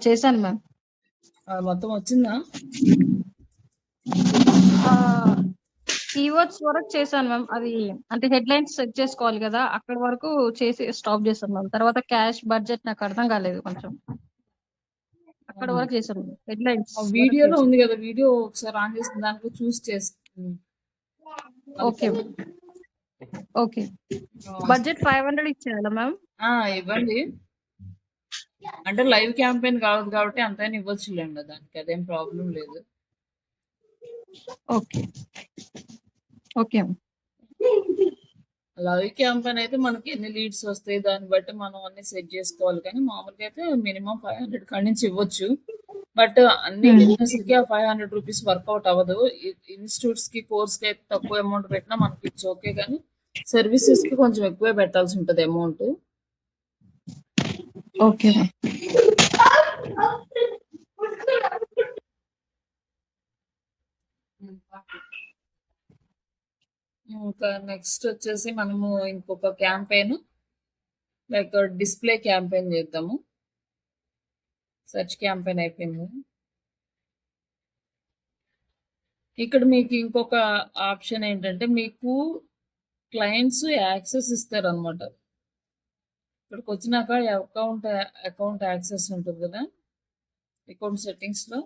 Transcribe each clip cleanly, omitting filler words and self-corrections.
చేశాను మ్యామ్. మొత్తం వచ్చిందా? కీవర్డ్స్ వరకు చేశాను మ్యామ్. అది అంటే హెడ్లైన్స్ సెట్ చేసుకోవాలి కదా, అక్కడి వరకు చేసి స్టాప్ చేశాను మ్యామ్. తర్వాత క్యాష్ బడ్జెట్ నాకు అర్థం కాలేదు కొంచెం, అక్కడ వరకు చేశాను. హెడ్లైన్స్ వీడియోలో ఉంది కదా, వీడియో ఒకసారి ఆన్ చేసిన దాంట్లో చూస్ చేస్తాను. Okay okay. బడ్జెట్ 500 ఇచ్చేయాలా మ్యామ్? ఇవ్వండి. అంటే లైవ్ క్యాంపెయిన్ కావద్దు కాబట్టి అంతైనా ఇవ్వచ్చులేండి, దానికి అదేం ప్రాబ్లం లేదు. Okay okay. లైవ్ క్యాంపెయిన్ అయితే మనకి ఎన్ని లీడ్స్ వస్తాయి దాన్ని బట్టి మనం అన్ని సెట్ చేసుకోవాలి, కానీ మామూలుగా అయితే మినిమం 500 కాడి నుంచి ఇవ్వచ్చు. బట్ అన్ని బిజినెస్ కి 500 రూపీస్ వర్కౌట్ అవ్వదు. ఇన్స్టిట్యూట్స్ కి కోర్స్ కి అయితే తక్కువ అమౌంట్ పెట్టినా మనకి ఇట్స్ ఓకే, కానీ సర్వీసెస్ కి కొంచెం ఎక్కువే పెట్టాల్సి ఉంటుంది అమౌంట్. ఓకే. ఇంకా నెక్స్ట్ వచ్చేసి మనము ఇంకొక క్యాంపెయిన్ లైక్ డిస్ప్లే క్యాంపెయిన్ చేద్దాము. సెర్చ్ క్యాంపెయిన్ అయిపోయింది. ఇక్కడ మీకు ఇంకొక ఆప్షన్ ఏంటంటే మీకు క్లయింట్స్ యాక్సెస్ ఇస్తారు అనమాట. ఇక్కడికి వచ్చినాక అకౌంట్ యాక్సెస్ ఉంటుంది కదా, అకౌంట్ సెట్టింగ్స్లో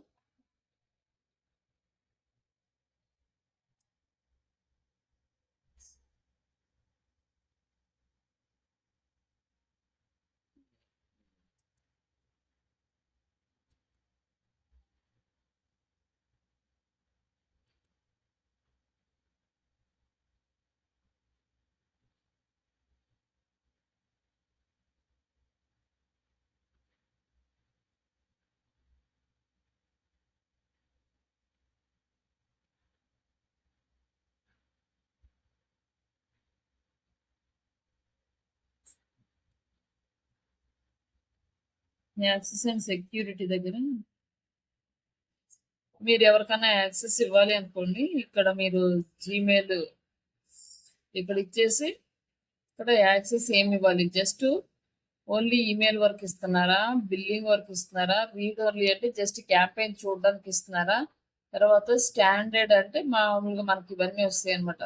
యాక్సెస్ అండ్ సెక్యూరిటీ దగ్గర మీరు ఎవరికైనా యాక్సెస్ ఇవ్వాలి అనుకోండి, ఇక్కడ మీరు జీమెయిల్ ఇక్కడ ఇచ్చేసి ఇక్కడ యాక్సెస్ ఏమి ఇవ్వాలి, జస్ట్ ఓన్లీ ఈమెయిల్ వర్క్ ఇస్తున్నారా, బిల్లింగ్ వర్క్ ఇస్తున్నారా, రీడ్ ఓన్లీ అంటే జస్ట్ క్యాంపెయిన్ చూడడానికి ఇస్తున్నారా, తర్వాత స్టాండర్డ్ అంటే మామూలుగా మనకి ఇవన్నీ వస్తాయి అనమాట,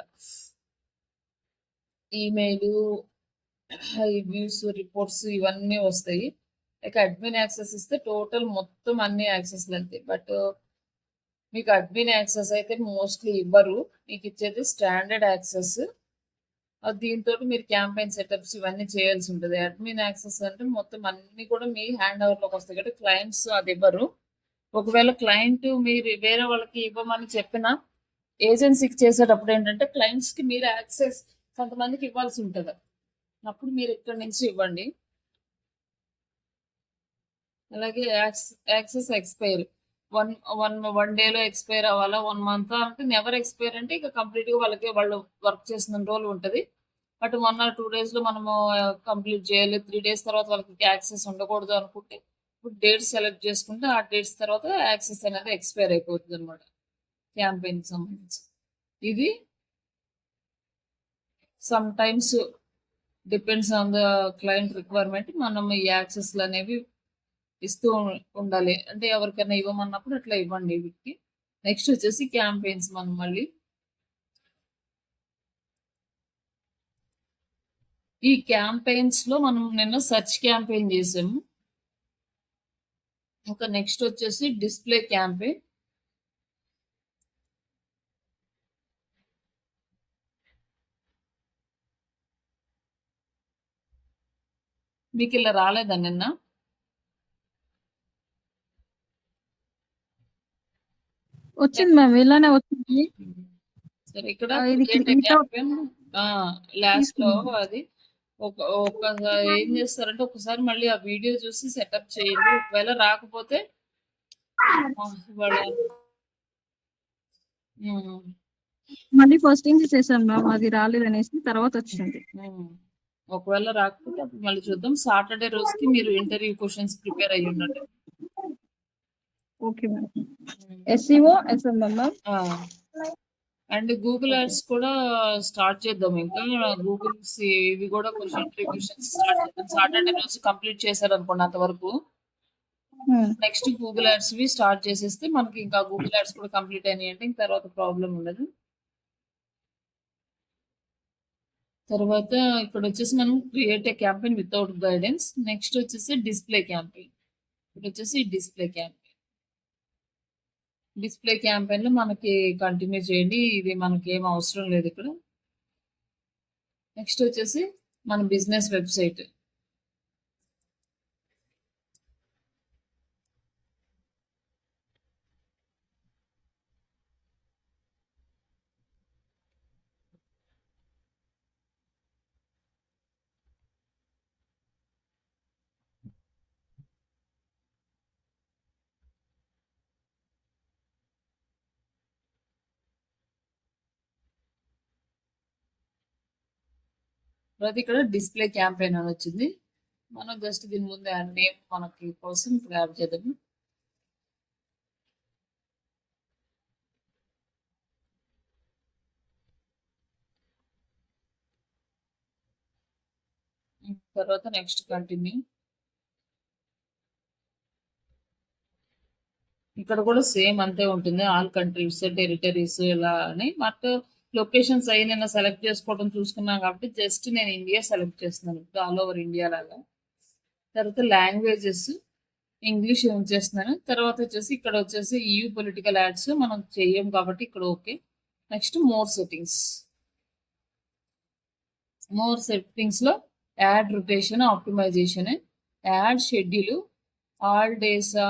ఈమెయిల్ వ్యూస్ రిపోర్ట్స్ ఇవన్నీ వస్తాయి. ఇక అడ్మిన్ యాక్సెస్ ఇస్తే టోటల్ మొత్తం అన్ని యాక్సెస్లు అంతే. బట్ మీకు అడ్మిన్ యాక్సెస్ అయితే మోస్ట్లీ ఇవ్వరు, మీకు ఇచ్చేది స్టాండర్డ్ యాక్సెస్. దీంతో మీరు క్యాంపెయిన్ సెటప్స్ ఇవన్నీ చేయాల్సి ఉంటుంది. అడ్మిన్ యాక్సెస్ అంటే మొత్తం అన్ని కూడా మీ హ్యాండ్ ఓవర్లోకి వస్తాయి కాబట్టి క్లయింట్స్ అది ఇవ్వరు. ఒకవేళ క్లయింట్ మీరు వేరే వాళ్ళకి ఇవ్వమని చెప్పిన ఏజెన్సీకి చేసేటప్పుడు ఏంటంటే క్లయింట్స్కి మీరు యాక్సెస్ కొంతమందికి ఇవ్వాల్సి ఉంటుంది, అప్పుడు మీరు ఇక్కడ నుంచి ఇవ్వండి. అలాగే యాక్సెస్ ఎక్స్పైర్ వన్ డేలో ఎక్స్పైర్ అవ్వాలా, 1 month అంటే నెవర్ ఎక్స్పైర్ అంటే ఇక కంప్లీట్గా వాళ్ళు వర్క్ చేసిన రోజులు ఉంటుంది. బట్ 1 or 2 days లో మనము కంప్లీట్ చేయాలి, 3 days తర్వాత వాళ్ళకి యాక్సెస్ ఉండకూడదు అనుకుంటే ఇప్పుడు డేట్స్ సెలెక్ట్ చేసుకుంటే ఆ డేట్స్ తర్వాత యాక్సెస్ అనేది ఎక్స్పైర్ అయిపోతుంది అనమాట క్యాంపెయిన్కి సంబంధించి. ఇది some times depends on the client requirement మనం ఈ యాక్సెస్లు అనేవి ఇస్తూ ఉండాలి. అంటే ఎవరికైనా ఇవ్వమన్నప్పుడు అట్లా ఇవ్వండి వీటికి. నెక్స్ట్ వచ్చేసి క్యాంపెయిన్స్. మనం మళ్ళీ ఈ క్యాంపెయిన్స్ లో మనం నిన్న సెర్చ్ క్యాంపెయిన్ చేసాము. ఒక నెక్స్ట్ వచ్చేసి డిస్ప్లే క్యాంపెయిన్. మీకు ఇలా రాలేదా నిన్న? వచ్చింది మ్యామ్, ఇలానే వచ్చింది. సరే, ఇక్కడ క్యాంపెయిన్ లాస్ట్ లో అది ఒకసారి ఏం చేస్తారంటే ఒకసారి మళ్ళీ ఆ వీడియో చూసి సెటప్ చేయండి. ఒకవేళ రాకపోతే మళ్ళీ ఫస్ట్ నుంచి చేశాను మ్యామ్, అది రాలేదనేసి తర్వాత వచ్చింది. ఒకవేళ రాకపోతే అప్పుడు మళ్ళీ చూద్దాం. సాటర్డే రోజుకి మీరు ఇంటర్వ్యూ క్వశ్చన్స్ ప్రిపేర్ అయ్యి ఉండండి. Okay ma'am. SEO SMM ma'am. And Google ads కూడా స్టార్ట్ చేద్దాం. ఇంకా గూగుల్ ఇవి కూడా క్వశ్చన్స్ స్టార్ట్ చేద్దాం. సాటర్డే రోజు కంప్లీట్ చేశారు అనుకోండి అంతవరకు. నెక్స్ట్ గూగుల్ యాడ్స్వి స్టార్ట్ చేసేస్తే మనకి ఇంకా గూగుల్ యాడ్స్ కూడా కంప్లీట్ అయినాయి అంటే ఇంక తర్వాత ప్రాబ్లం ఉండదు. తర్వాత ఇక్కడ వచ్చేసి మనం create a campaign without guidance. Next వచ్చేసి డిస్ప్లే క్యాంపెయిన్. ఇప్పుడు వచ్చేసి డిస్ప్లే క్యాంపెయిన్. డిస్ప్లే క్యాంపెయిన్ లో మనకి కంటిన్యూ చేయండి. ఇది మనకి ఏం అవసరం లేదు ఇక్కడ. నెక్స్ట్ వచ్చేసి మన బిజినెస్ వెబ్సైట్. తర్వాత ఇక్కడ డిస్ప్లే క్యాంపెయిన్ అని వచ్చింది. మనం జస్ట్ దీని ముందు నేమ్ మనకి కోసం యాడ్ చేద్దాము. తర్వాత నెక్స్ట్ కంటిన్యూ. ఇక్కడ కూడా సేమ్ అంతే ఉంటుంది. ఆల్ కంట్రీస్, టెరిటరీస్ ఇలా అని. బట్ లొకేషన్స్ అయ్యి నేను సెలెక్ట్ చేసుకోవడం చూసుకున్నాను కాబట్టి జస్ట్ నేను ఇండియా సెలెక్ట్ చేస్తున్నాను ఇప్పుడు ఆల్ ఓవర్ ఇండియా లాగా. తర్వాత లాంగ్వేజెస్ ఇంగ్లీష్ యూజ్ చేస్తున్నాను. తర్వాత వచ్చేసి ఇక్కడ వచ్చేసి EU పొలిటికల్ యాడ్స్ మనం చెయ్యం కాబట్టి ఇక్కడ okay. Next more settings. More settings లో ad rotation, optimization, ad schedule, all డేసా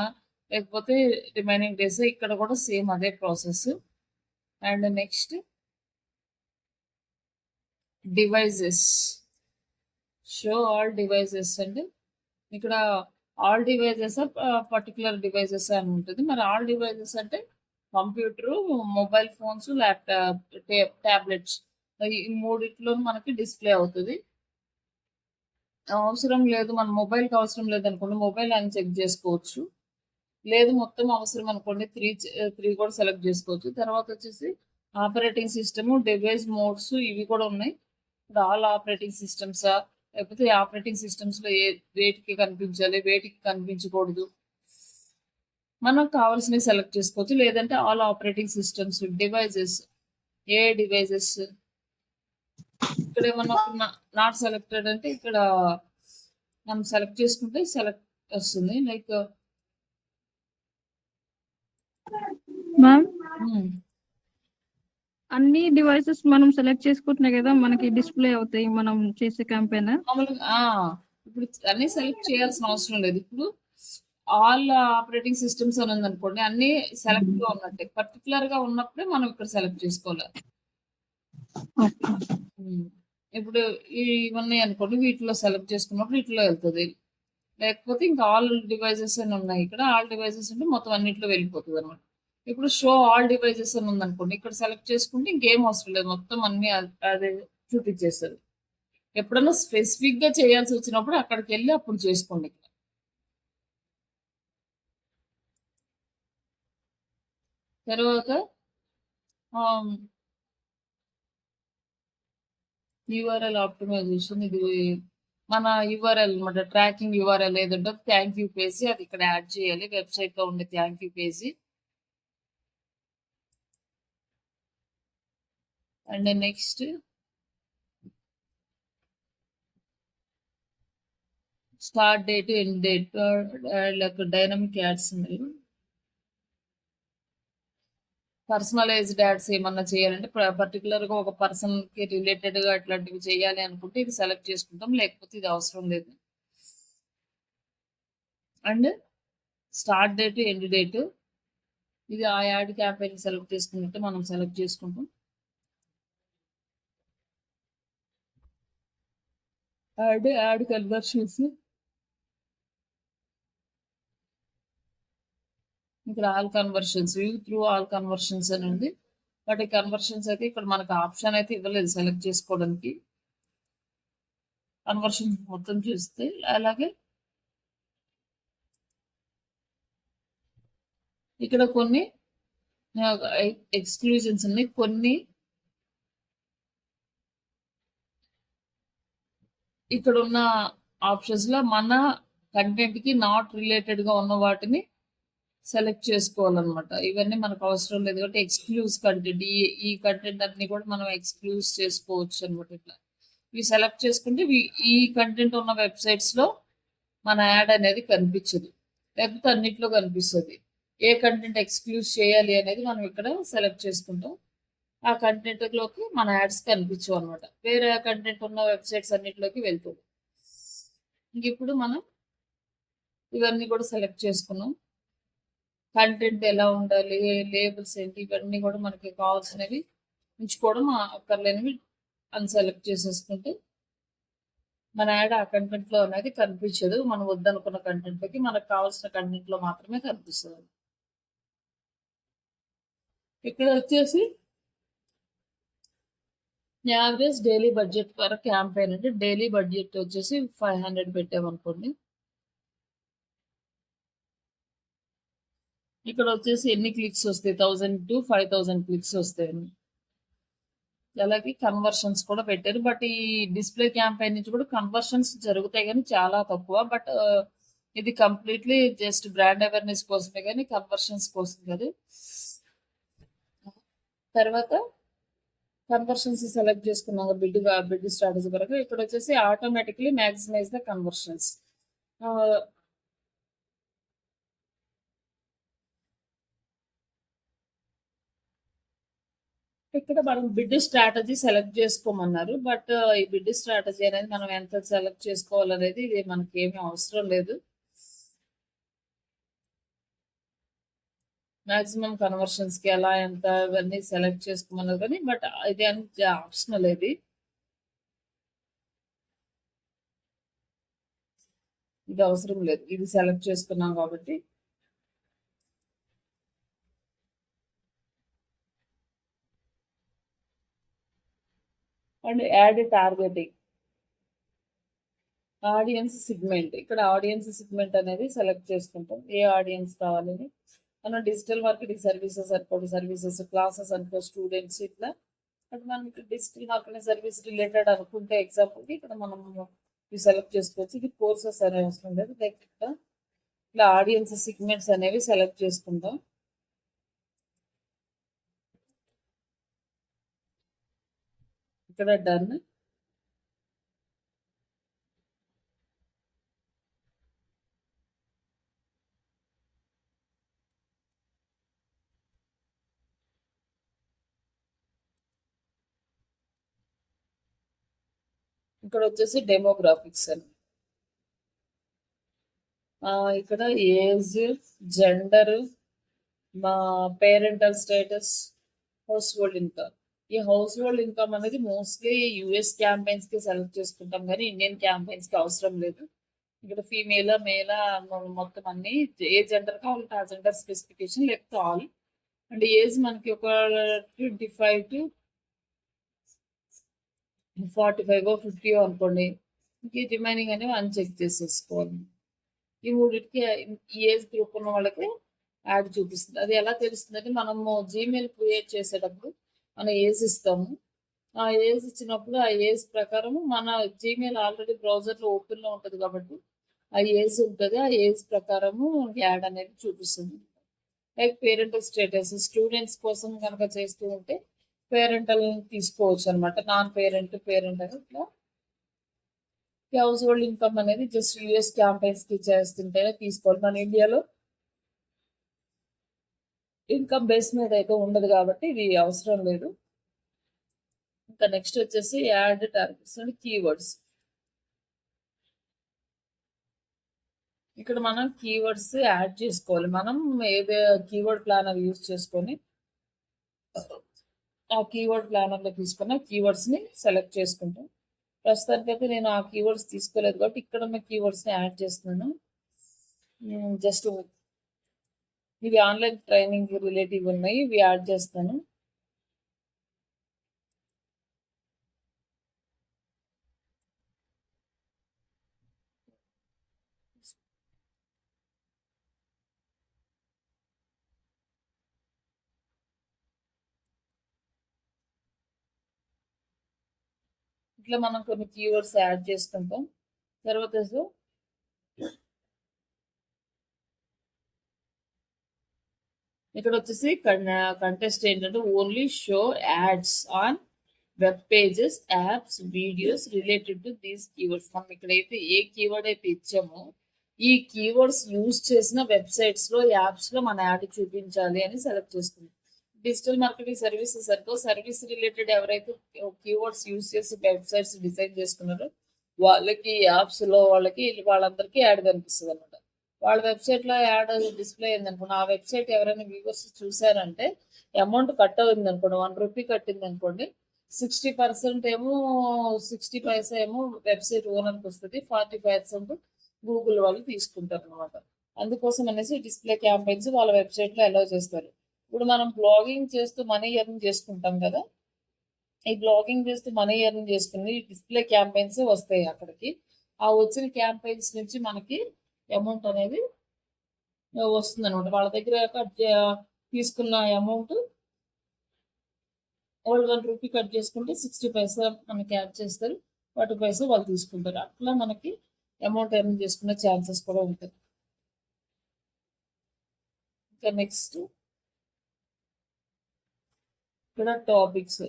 లేకపోతే రిమైనింగ్ డేస్, ఇక్కడ కూడా సేమ్ అదే process. And next devices, show all devices అండి. ఇక్కడ ఆల్ డివైజెస్ పర్టికులర్ డివైజెస్ అని ఉంటుంది. మరి ఆల్ డివైజెస్ అంటే computer, mobile phones, laptop, tablets ఈ మూడిట్లో మనకి డిస్ప్లే అవుతుంది. అవసరం లేదు మన మొబైల్కి అవసరం లేదనుకోండి మొబైల్ అని చెక్ చేసుకోవచ్చు. లేదు మొత్తం అవసరం అనుకోండి త్రీ కూడా సెలెక్ట్ చేసుకోవచ్చు. తర్వాత వచ్చేసి ఆపరేటింగ్ సిస్టమ్, డివైస్ మోడ్స్ ఇవి కూడా ఉన్నాయి. ఇప్పుడు ఆల్ ఆపరేటింగ్ సిస్టమ్సా లేకపోతే ఆపరేటింగ్ సిస్టమ్స్ లో వేటికి కనిపించాలి, వేటికి కనిపించకూడదు మనకు కావాల్సినవి సెలెక్ట్ చేసుకోవచ్చు. లేదంటే ఆల్ ఆపరేటింగ్ సిస్టమ్స్, డివైజెస్, ఏ డివైజెస్ ఇక్కడ ఏమన్నా నాట్ సెలెక్టెడ్ అంటే ఇక్కడ మనం సెలెక్ట్ చేసుకుంటే సెలెక్ట్ వస్తుంది. లైక్ మ్యామ్ అన్ని డివైసెస్ మనం సెలెక్ట్ చేసుకుంటున్నాయి కదా మనకి డిస్ప్లే అవుతాయి మనం చేసే క్యాంపెయిన్. మామూలుగా ఇప్పుడు అన్ని సెలెక్ట్ చేయాల్సిన అవసరం లేదు. ఇప్పుడు ఆల్ ఆపరేటింగ్ సిస్టమ్స్ అని ఉంది అనుకోండి అన్ని సెలెక్ట్ గా ఉన్నట్టే. పర్టికులర్ గా ఉన్నప్పుడే మనం ఇక్కడ సెలెక్ట్ చేసుకోవాలి. ఇప్పుడు ఇవన్నీ అనుకోండి వీటిలో సెలెక్ట్ చేసుకున్నప్పుడు వీటిలో వెళ్తుంది. లేకపోతే ఇంకా ఆల్ డివైజెస్ అని ఉన్నాయి. ఇక్కడ ఆల్ డివైజెస్ అంటే మొత్తం అన్నింటిలో వెళ్ళిపోతుంది అనమాట. ఇప్పుడు షో ఆల్ డివైజెస్ అని ఉందనుకోండి ఇక్కడ సెలెక్ట్ చేసుకుంటే ఇంకేం అవసరం లేదు, మొత్తం అన్ని అదే చూపించేస్తుంది. ఎప్పుడైనా స్పెసిఫిక్ గా చేయాల్సి వచ్చినప్పుడు అక్కడికి వెళ్ళి అప్పుడు చేసుకోండి. తర్వాత యూఆర్ఎల్ ఆప్టిమైజేషన్. ఇది మన యూఆర్ఎల్ అనమాట, ట్రాకింగ్ యూఆర్ఎల్ ఏదంటే థ్యాంక్ యూ పేజీ అది ఇక్కడ యాడ్ చేయాలి. వెబ్సైట్ లో ఉండే thank you page. And next start date, end date, dynamic ads ఉన్నాయి. పర్సనలైజ్డ్ యాడ్స్ ఏమన్నా చేయాలంటే పర్టికులర్ గా ఒక పర్సన్ కి రిలేటెడ్ గా అట్లాంటివి చేయాలి అనుకుంటే ఇది సెలెక్ట్ చేసుకుంటాం, లేకపోతే ఇది అవసరం లేదు. And start date, end date ఇది ఆ యాడ్ క్యాంపెయిన్ సెలెక్ట్ చేసుకున్నట్టు మనం సెలెక్ట్ చేసుకుంటాం. యాడ్ కన్వర్షన్స్ ఇక్కడ all conversions, view through all conversions అని ఉంది. బట్ ఈ కన్వర్షన్స్ అయితే ఇక్కడ మనకు ఆప్షన్ అయితే ఇవ్వలేదు సెలెక్ట్ చేసుకోవడానికి. కన్వర్షన్ మొత్తం చూస్తే అలాగే ఇక్కడ కొన్ని ఎక్స్క్లూజన్స్ ఉన్నాయి. కొన్ని ఇక్కడ ఉన్న ఆప్షన్స్ లో మన కంటెంట్కి నాట్ రిలేటెడ్గా ఉన్న వాటిని సెలెక్ట్ చేసుకోవాలన్నమాట. ఇవన్నీ మనకు అవసరం లేదు కాబట్టి ఎక్స్క్లూజ్ కంటెంట్ ఈ కంటెంట్ అన్ని కూడా మనం ఎక్స్క్లూజ్ చేసుకోవచ్చు అనమాట. ఇట్లా ఇవి సెలెక్ట్ చేసుకుంటే ఈ కంటెంట్ ఉన్న వెబ్సైట్స్లో మన యాడ్ అనేది కనిపించదు, లేకపోతే అన్నిట్లో కనిపిస్తుంది. ఏ కంటెంట్ ఎక్స్క్లూజ్ చేయాలి అనేది మనం ఇక్కడ సెలెక్ట్ చేసుకుంటాం. ఆ కంటెంట్లోకి మన యాడ్స్ కనిపించవు అనమాట. వేరే కంటెంట్ ఉన్న వెబ్సైట్స్ అన్నిటిలోకి వెళ్తుంది. ఇంక ఇప్పుడు మనం ఇవన్నీ కూడా సెలెక్ట్ చేసుకున్నాం. కంటెంట్ ఎలా ఉండాలి, లేబుల్స్ ఏంటి, ఇవన్నీ కూడా మనకి కావాల్సినవి ఉంచుకోవడం, అక్కర్లేనివి అన్సెలెక్ట్ చేసేసుకుంటే మన యాడ్ ఆ కంటెంట్లో అనేది కనిపించదు. మనం వద్దనుకున్న కంటెంట్లోకి మనకు కావాల్సిన కంటెంట్లో మాత్రమే కనిపిస్తుంది. ఇక్కడ వచ్చేసి average daily budget for campaign అంటే డైలీ బడ్జెట్ వచ్చేసి 500 పెట్టామనుకోండి. ఇక్కడ వచ్చేసి ఎన్ని క్లిక్స్ వస్తాయి, 1000 to 5000 క్లిక్స్ వస్తాయి. అలాగే కన్వర్షన్స్ కూడా పెట్టారు. బట్ ఈ డిస్ప్లే క్యాంపెయిన్ నుంచి కూడా కన్వర్షన్స్ జరుగుతాయి కానీ చాలా తక్కువ. బట్ ఇది కంప్లీట్లీ జస్ట్ బ్రాండ్ అవేర్నెస్ కోసమే కానీ కన్వర్షన్స్ కోసం కాదు. తర్వాత కన్వర్షన్స్ సెలెక్ట్ చేసుకున్నాక బిడ్ స్ట్రాటజీ వరకు ఇక్కడ వచ్చేసి ఆటోమేటిక్లీ మ్యాక్సిమైజ్ ద కన్వర్షన్స్. ఇక్కడ మనం బిడ్ స్ట్రాటజీ సెలెక్ట్ చేసుకోమన్నారు. బట్ ఈ బిడ్ స్ట్రాటజీ అనేది మనం ఎంత సెలెక్ట్ చేసుకోవాలనేది ఇది మనకి ఏమీ అవసరం లేదు. మాక్సిమం కన్వర్షన్స్కి ఎలా ఎంత ఇవన్నీ సెలెక్ట్ చేసుకోమన్నారు కానీ బట్ ఇది అంత ఆప్షనల్. ఇది అవసరం లేదు, ఇది సెలెక్ట్ చేసుకున్నాం కాబట్టి. And add targeting, audience segment. ఇక్కడ ఆడియన్స్ సిగ్మెంట్ అనేది సెలెక్ట్ చేసుకుంటాం. ఏ ఆడియన్స్ కావాలని మనం డిజిటల్ మార్కెటింగ్ సర్వీసెస్ అనుకోండి, సర్వీసెస్ క్లాసెస్ అనుకో, స్టూడెంట్స్ ఇట్లా. బట్ మనకి డిజిటల్ మార్కెటింగ్ సర్వీస్ రిలేటెడ్ అనుకుంటే ఎగ్జాంపుల్కి ఇక్కడ మనం ఇవి సెలెక్ట్ చేసుకోవచ్చు. ఇది కోర్సెస్ అనే అవసరం లేదు. లైక్ ఇట్లా ఆడియన్స్ సిగ్మెంట్స్ అనేవి సెలెక్ట్ చేసుకుంటాం. ఇక్కడ డన్. ఇక్కడ వచ్చేసి డెమోగ్రాఫిక్స్ అని, ఇక్కడ ఏజ్, జెండర్, మా parental status, house hold income. ఈ హౌస్ హోల్డ్ ఇన్కమ్ అనేది మోస్ట్లీ యుఎస్ క్యాంపెయిన్స్కి సెలెక్ట్ చేసుకుంటాం కానీ ఇండియన్ క్యాంపెయిన్స్కి అవసరం లేదు. ఇక్కడ ఫీమేలా మేలా మొత్తం అన్ని ఏ జెండర్ కావాలంటే ఆ జెండర్ స్పెసిఫికేషన్ లేకపోతే ఆల్. అండ్ ఏజ్ మనకి ఒక 25 to 45 50 అనుకోండి. ఇంక రిమైనింగ్ అనేవి అన్చెక్ చేసేసుకోవాలి. ఈ మూడింటికి ఈ ఏజ్ గ్రూప్ ఉన్న వాళ్ళకి యాడ్ చూపిస్తుంది. అది ఎలా తెలుస్తుంది అంటే మనము జీమెయిల్ క్రియేట్ చేసేటప్పుడు మన ఏజ్ ఇస్తాము. ఆ ఏజ్ ఇచ్చినప్పుడు ఆ ఏజ్ ప్రకారము మన జీమెయిల్ ఆల్రెడీ బ్రౌజర్లో ఓపెన్లో ఉంటుంది కాబట్టి ఆ ఏజ్ ఉంటుంది. ఆ ఏజ్ ప్రకారము యాడ్ అనేది చూపిస్తుంది. లైక్ పేరెంటల్ స్టేటస్, స్టూడెంట్స్ కోసం కనుక చేస్తూ ఉంటే పేరెంటల్ తీసుకోవచ్చు అనమాట. నాన్ పేరెంట్, పేరెంట్ అని ఇట్లా. హౌస్ హోల్డ్ ఇన్కమ్ అనేది జస్ట్ యూఎస్ క్యాంపెయిన్స్కి చేస్తుంటేనే తీసుకోవాలి. మన ఇండియాలో ఇన్కమ్ బేస్ మీద అయితే ఉండదు కాబట్టి ఇది అవసరం లేదు. ఇంకా నెక్స్ట్ వచ్చేసి యాడ్ టార్గెట్స్ అండ్ కీవర్డ్స్. ఇక్కడ మనం కీవర్డ్స్ యాడ్ చేసుకోవాలి. మనం ఏదో కీవర్డ్ ప్లానర్ యూజ్ చేసుకొని ఆ కీవర్డ్ ప్లానర్లో తీసుకున్న కీవర్డ్స్ని సెలెక్ట్ చేసుకుంటాం. ప్రస్తుతానికి అయితే నేను ఆ కీవర్డ్స్ తీసుకోలేదు కాబట్టి ఇక్కడ ఉన్న కీవర్డ్స్ని యాడ్ చేస్తున్నాను. జస్ట్ ఇవి ఆన్లైన్ ట్రైనింగ్ రిలేటివ్ ఉన్నాయి, ఇవి యాడ్ చేస్తాను. ఇట్లా మనం కొన్ని కీవర్డ్స్ యాడ్ చేసుకుంటాం. తర్వాత ఇక్కడ వచ్చేసి కంటెస్ట్ ఏంటంటే only show ads on web pages apps videos related to these keywords. మనం ఇక్కడైతే ఏ కీవర్డ్ అయితే ఇచ్చామో ఈ కీవర్డ్స్ యూజ్ చేసిన వెబ్సైట్స్ లో యాప్స్ లో మన యాడ్ చూపించాలి అని సెలెక్ట్ చేసుకుంటాం. డిజిటల్ మార్కెటింగ్ సర్వీసెస్ అనుకో సర్వీస్ రిలేటెడ్ ఎవరైతే కీవర్డ్స్ యూజ్ చేసి వెబ్సైట్స్ డిజైన్ చేసుకున్నారో వాళ్ళకి యాప్స్ లో వాళ్ళందరికీ యాడ్ కనిపిస్తుంది అనమాట. వాళ్ళ వెబ్సైట్ లో యాడ్ డిస్ప్లే అయింది అనుకోండి, ఆ వెబ్సైట్ ఎవరైనా వ్యూవర్స్ చూసారంటే అమౌంట్ కట్ అయింది అనుకోండి, ₹1 కట్టింది అనుకోండి, 60% ఏమో 60 పైసా ఏమో వెబ్సైట్ ఓనర్కి వస్తుంది, 40% గూగుల్ వాళ్ళు తీసుకుంటారు అనమాట. అందుకోసం అనేసి డిస్ప్లే క్యాంపెయిన్స్ వాళ్ళ వెబ్సైట్ లో అలౌ చేస్తారు. ఇప్పుడు మనం బ్లాగింగ్ చేస్తూ మనీ ఎర్న్ చేసుకుంటాం కదా, ఈ బ్లాగింగ్ చేస్తూ మనీ ఎర్న్ చేసుకుని డిస్ప్లే క్యాంపెయిన్స్ వస్తాయి అక్కడికి. ఆ వచ్చిన క్యాంపెయిన్స్ నుంచి మనకి అమౌంట్ అనేది వస్తుంది అనమాట. వాళ్ళ దగ్గర తీసుకున్న అమౌంట్ వాళ్ళు ₹1 కట్ చేసుకుంటే 60 పైసా మనకి యాడ్ చేస్తారు, 40 పైసా వాళ్ళు తీసుకుంటారు. అట్లా మనకి అమౌంట్ ఎర్న్ చేసుకునే ఛాన్సెస్ కూడా ఉంటాయి. ఇంకా నెక్స్ట్ ఇక్కడ టాపిక్స్.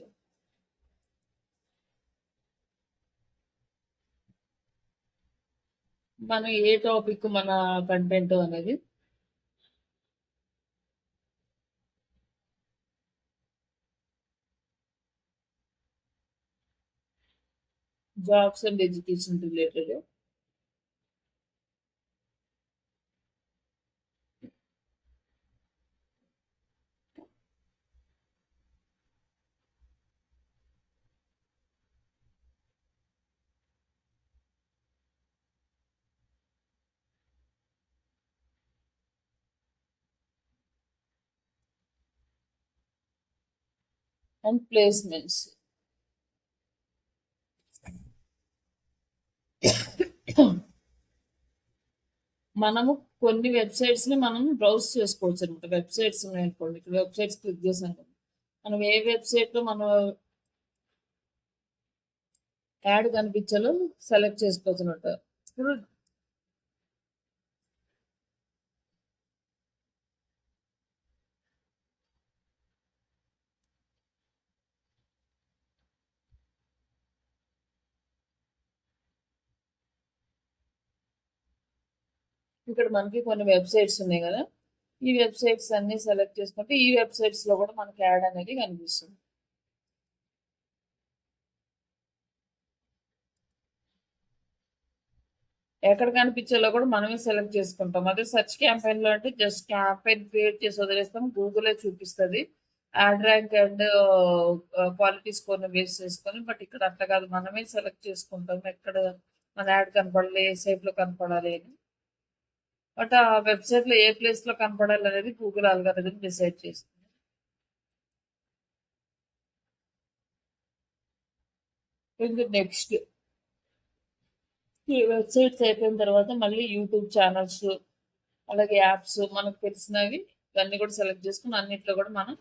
మనం ఏ టాపిక్ మన కంటెంట్ అనేది jobs and education related. And placements. మనము కొన్ని వెబ్సైట్స్ ని మనం బ్రౌజ్ చేసుకోవచ్చు అనమాట. వెబ్సైట్స్ ఉన్నాయనుకోండి, ఇక్కడ వెబ్సైట్స్ క్లిక్ చేసాను, మనం ఏ వెబ్సైట్ లో మనం యాడ్ కనిపించాలో సెలెక్ట్ చేసుకోవచ్చు అనమాట. ఇప్పుడు ఇక్కడ మనకి కొన్ని వెబ్సైట్స్ ఉన్నాయి కదా, ఈ వెబ్సైట్స్ అన్ని సెలెక్ట్ చేసుకుంటే ఈ వెబ్సైట్స్ లో కూడా మనకి యాడ్ అనేది కనిపిస్తుంది. ఎక్కడ కనిపించాలో కూడా మనమే సెలెక్ట్ చేసుకుంటాం. అదే సెర్చ్ క్యాంపెయిన్ లో అంటే జస్ట్ క్యాంపెయిన్ క్రియేట్ చేసి వదిలేస్తాం, గూగులే చూపిస్తుంది add rank and quality score ని బేస్ చేసుకొని. బట్ ఇక్కడ అట్లా కాదు, మనమే సెలెక్ట్ చేసుకుంటాం ఎక్కడ మన యాడ్ కనపడాలి, ఏ సైట్ లో కనపడాలి అని. బట్ ఆ వెబ్సైట్ లో ఏ ప్లేస్ లో కనపడాలి అనేది గూగుల్ అల్గారిథం డిసైడ్ చేస్తుంది. నెక్స్ట్ ఈ వెబ్సైట్స్ అయిపోయిన తర్వాత మళ్ళీ యూట్యూబ్ ఛానల్స్ అలాగే యాప్స్ మనకు తెలిసినవి ఇవన్నీ కూడా సెలెక్ట్ చేసుకుని అన్నిట్లో కూడా మనం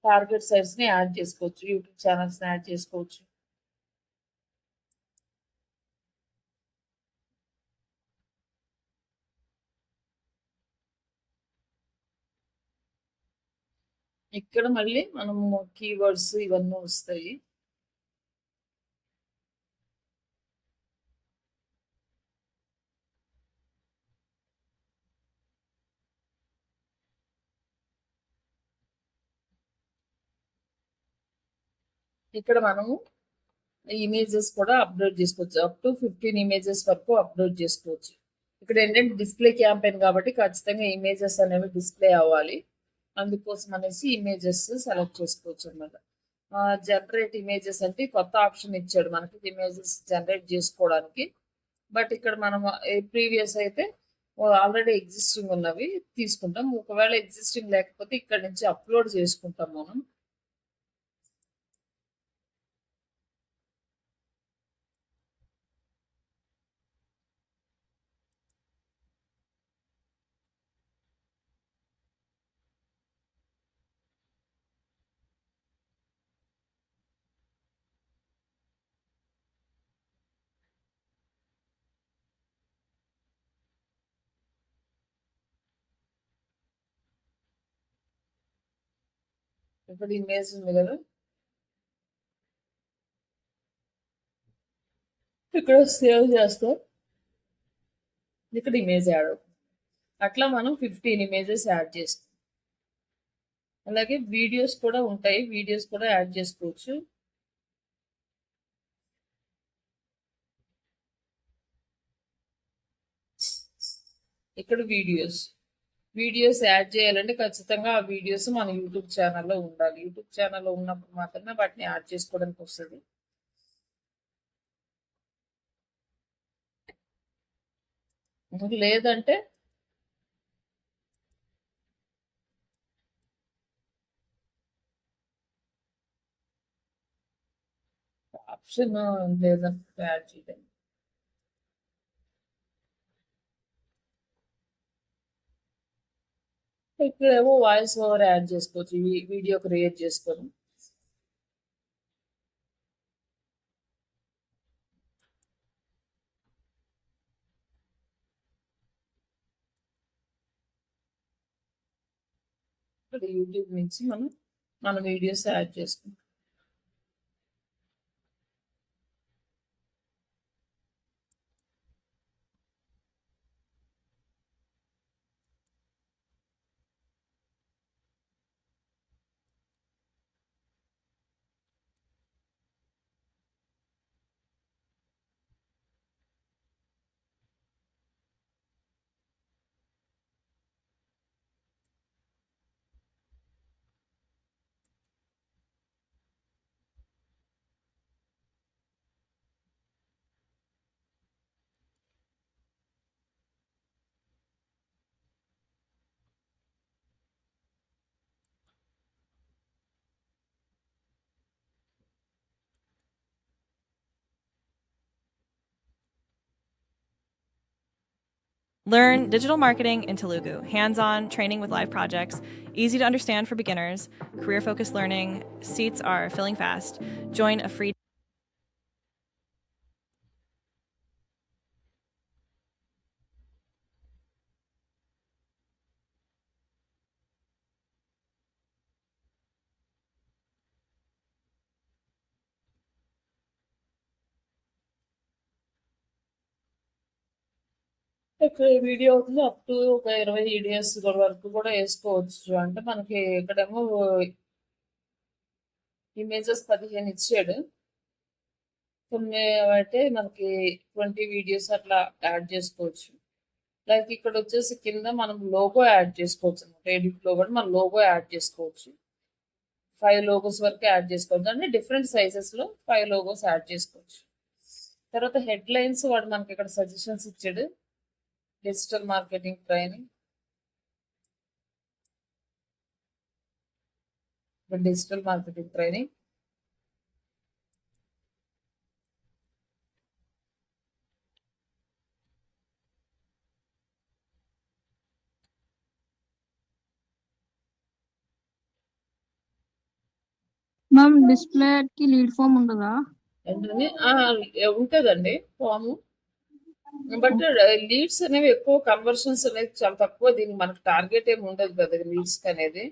టార్గెట్ సైట్స్ ని యాడ్ చేసుకోవచ్చు, యూట్యూబ్ ఛానల్స్ ని యాడ్ చేసుకోవచ్చు. ఇక్కడ మళ్ళీ మనము కీవర్డ్స్ ఇవన్నీ వస్తాయి. ఇక్కడ మనము ఇమేజెస్ కూడా అప్లోడ్ చేసుకోవచ్చు, అప్ టు 15 ఇమేజెస్ వరకు అప్లోడ్ చేసుకోవచ్చు. ఇక్కడ ఏంటంటే డిస్ప్లే క్యాంపెయిన్ కాబట్టి ఖచ్చితంగా ఇమేజెస్ అనేవి డిస్ప్లే అవ్వాలి, అందుకోసం అనేసి ఇమేజెస్ సెలెక్ట్ చేసుకోవచ్చు అనమాట. జనరేట్ ఇమేజెస్ అంటే కొత్త ఆప్షన్ ఇచ్చాడు మనకి ఇమేజెస్ జనరేట్ చేసుకోవడానికి. బట్ ఇక్కడ మనం ప్రీవియస్ అయితే ఆల్రెడీ ఎగ్జిస్టింగ్ ఉన్నవి తీసుకుంటాం, ఒకవేళ ఎగ్జిస్టింగ్ లేకపోతే ఇక్కడ నుంచి అప్లోడ్ చేసుకుంటాం మనం. ఇక్కడ ఇమేజ్ ఉంది కదా, ఇక్కడ సేవ్ చేస్తాం, ఇక్కడ ఇమేజ్ యాడ్ అవుతుంది. అట్లా మనం 15 ఇమేజెస్ యాడ్ చేస్తాం. అలాగే వీడియోస్ కూడా ఉంటాయి, వీడియోస్ కూడా యాడ్ చేసుకోవచ్చు. ఇక్కడ వీడియోస్ యాడ్ చేయాలంటే ఖచ్చితంగా ఆ వీడియోస్ మన యూట్యూబ్ ఛానల్లో ఉండాలి. యూట్యూబ్ ఛానల్లో ఉన్నప్పుడు మాత్రమే వాటిని యాడ్ చేసుకోవడానికి వస్తుంది. లేదంటే ఆప్షన్ లేదంటే యాడ్ చేయడం. ఇక్కడేమో వాయిస్ ఓవర్ యాడ్ చేసుకోవచ్చు, వీడియో క్రియేట్ చేసుకొని. ఇక్కడ యూట్యూబ్ నుంచి మన వీడియోస్ యాడ్ చేసుకుంటాం. Learn digital marketing in Telugu, hands-on training with live projects, easy to understand for beginners, career-focused learning. Seats are filling fast. Join a free ఇక్కడ video అవుతుంది, up to ఒక 20 videos వరకు కూడా వేసుకోవచ్చు. అంటే మనకి ఇక్కడేమో ఇమేజెస్ 15 ఇచ్చాడు, కొన్ని అయితే మనకి 20 వీడియోస్ అట్లా యాడ్ చేసుకోవచ్చు. లైక్ ఇక్కడ వచ్చేసి కింద మనం లోగో యాడ్ చేసుకోవచ్చు అనమాట. ఎడిట్ లో కూడా మనం లోగో యాడ్ చేసుకోవచ్చు. 5 లోగోస్ వరకు యాడ్ చేసుకోవచ్చు, అంటే డిఫరెంట్ సైజెస్ లో 5 లోగోస్ యాడ్ చేసుకోవచ్చు. తర్వాత హెడ్ లైన్స్ వాడు మనకి ఇక్కడ సజెషన్స్ ఇచ్చాడు. Digital marketing training, digital marketing training, ma'am display కి లీడ్ ఫామ్ ఉండదా? ఏంటని ఉంటుందండి ఫాము. బట్ లీడ్స్ అనేవి ఎక్కువ, కన్వర్షన్స్ అనేది చాలా తక్కువ. దీనికి మనకు టార్గెట్ ఏమి ఉండదు కదా లీడ్స్ అనేది.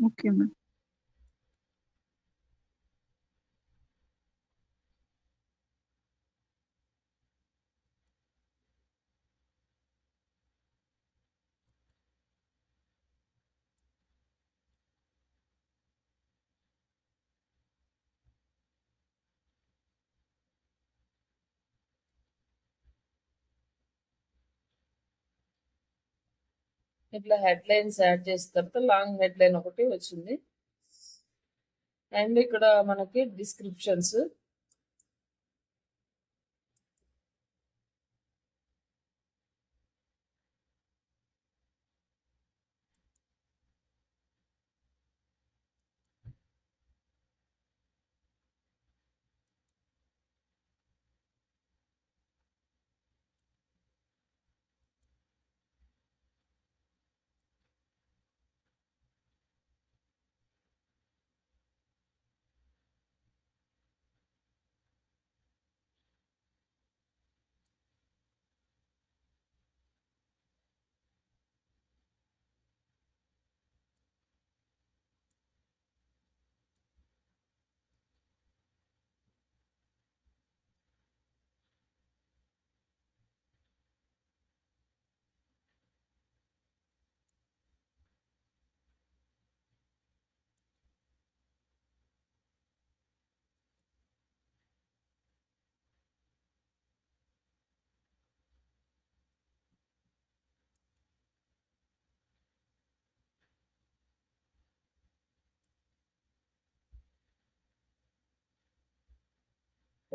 Okay ma'am. ఇట్లా హెడ్ లైన్స్ యాడ్ చేసిన తర్వాత లాంగ్ హెడ్ లైన్ ఒకటి వచ్చింది. అండ్ ఇక్కడ మనకి డిస్క్రిప్షన్స్,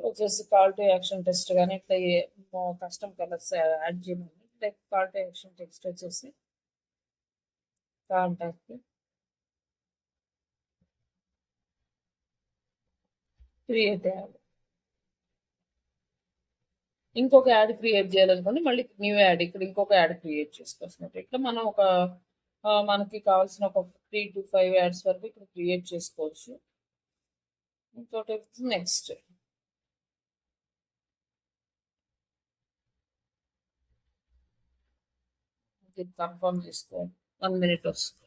వచ్చేసి కాల్ టు యాక్షన్ టెక్స్ట్ కానీ ఇట్లా కస్టమ్ కలర్స్ యాడ్ చేయమని like call to action text వచ్చేసి కాంటాక్ట్ క్రియేట్ యాడ్. ఇంకొక యాడ్ క్రియేట్ చేయాలనుకోండి మళ్ళీ న్యూ యాడ్ ఇక్కడ ఇంకొక యాడ్ క్రియేట్ చేసుకోవాల్సినట్టు ఇట్లా మనం ఒక మనకి కావాల్సిన ఒక 3 to 5 యాడ్స్ వరకు ఇక్కడ క్రియేట్ చేసుకోవచ్చు. ఇంకోటి నెక్స్ట్ కన్ఫర్మ్ చేసుకోవాలి 1 minute వస్తుంది.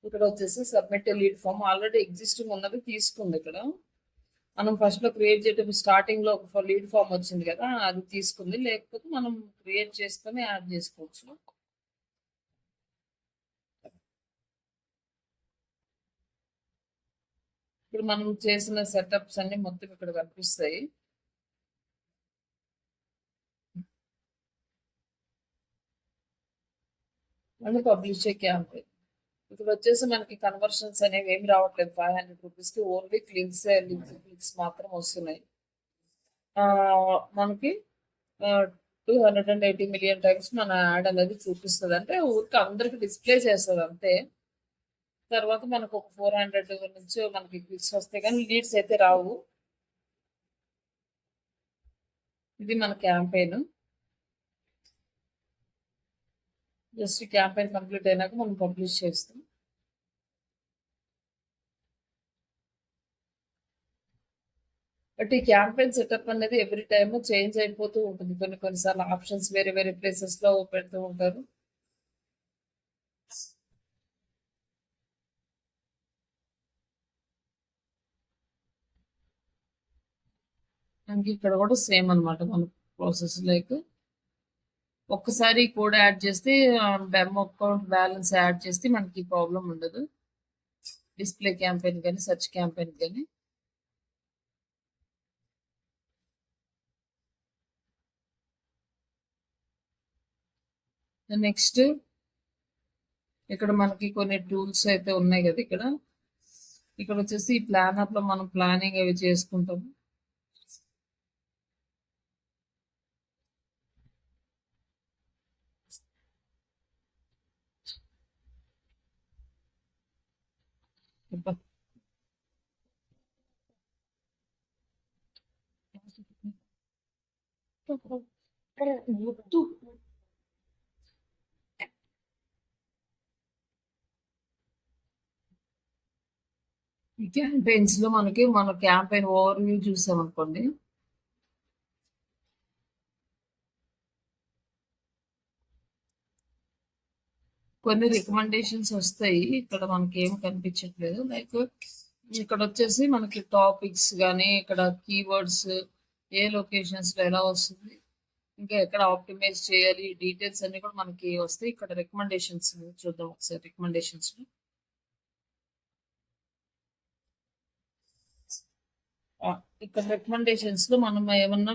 ఇక్కడ వచ్చేసి submit lead form already existing ఉన్నది తీసుకుంది. ఇక్కడ మనం ఫస్ట్ లో క్రియేట్ చేయడం స్టార్టింగ్ లో ఒక లీడ్ ఫామ్ వచ్చింది కదా అది తీసుకుంది, లేకపోతే మనం క్రియేట్ చేసుకొని యాడ్ చేసుకోవచ్చు. ఇప్పుడు మనం చేసిన సెటప్స్ అన్ని మొత్తం ఇక్కడ కనిపిస్తాయి. మళ్ళీ పబ్లిష్ క్యాంపెయిన్ ఇక్కడ వచ్చేసి మనకి కన్వర్షన్స్ అనేవి ఏమి రావట్లేదు. 500 రూపీస్కి ఓన్లీ క్లిక్స్ మాత్రం వస్తున్నాయి. మనకి 280 million టైమ్స్ మన యాడ్ అనేది చూపిస్తుంది. అంటే ఊరికి అందరికి డిస్ప్లే చేస్తుంది అంతే. తర్వాత మనకు ఒక 400 నుంచి మనకి క్లిక్స్ వస్తాయి కానీ లీడ్స్ అయితే రావు. ఇది మన క్యాంపెయిన్. జస్ట్ క్యాంపెయిన్ కంప్లీట్ అయినాక మనం పబ్లిష్ చేస్తాం. బట్ ఈ క్యాంపెయిన్ సెటప్ అనేది ఎవ్రీ టైమ్ చేంజ్ అయిపోతూ ఉంటుంది. కొన్నిసార్లు ఆప్షన్స్ వేరే వేరే ప్లేసెస్ లో పెడుతూ ఉంటారు. మనకి ఇక్కడ కూడా సేమ్ అనమాట మన ప్రాసెస్. లైక్ ఒక్కసారి కోడ్ యాడ్ చేస్తే డెమో అకౌంట్ బ్యాలెన్స్ యాడ్ చేస్తే మనకి ప్రాబ్లం ఉండదు. డిస్ప్లే క్యాంపెయిన్ కానీ సెర్చ్ క్యాంపెయిన్ కానీ. నెక్స్ట్ ఇక్కడ మనకి కొన్ని టూల్స్ అయితే ఉన్నాయి కదా. ఇక్కడ వచ్చేసి ప్లానర్ లో మనం ప్లానింగ్ అవి చేసుకుంటాము. ఈ క్యాంపెయిన్స్ లో మనకి మన క్యాంపెయిన్ ఓవర్ వ్యూ చూసామనుకోండి. కొన్ని రికమెండేషన్స్ వస్తాయి. ఇక్కడ మనకి ఏం కనిపించట్లేదు. లైక్ ఇక్కడ వచ్చేసి మనకి టాపిక్స్ కానీ ఇక్కడ కీవర్డ్స్ ఏ లొకేషన్స్ లో ఎలా వస్తుంది, ఇంకా ఎక్కడ ఆప్టిమైజ్ చేయాలి, డీటెయిల్స్ అన్ని కూడా మనకి వస్తాయి. ఇక్కడ రికమెండేషన్స్ చూద్దాం ఒకసారి. రికమెండేషన్స్ ఇక్కడ రికమెండేషన్స్ లో మనం ఏమన్నా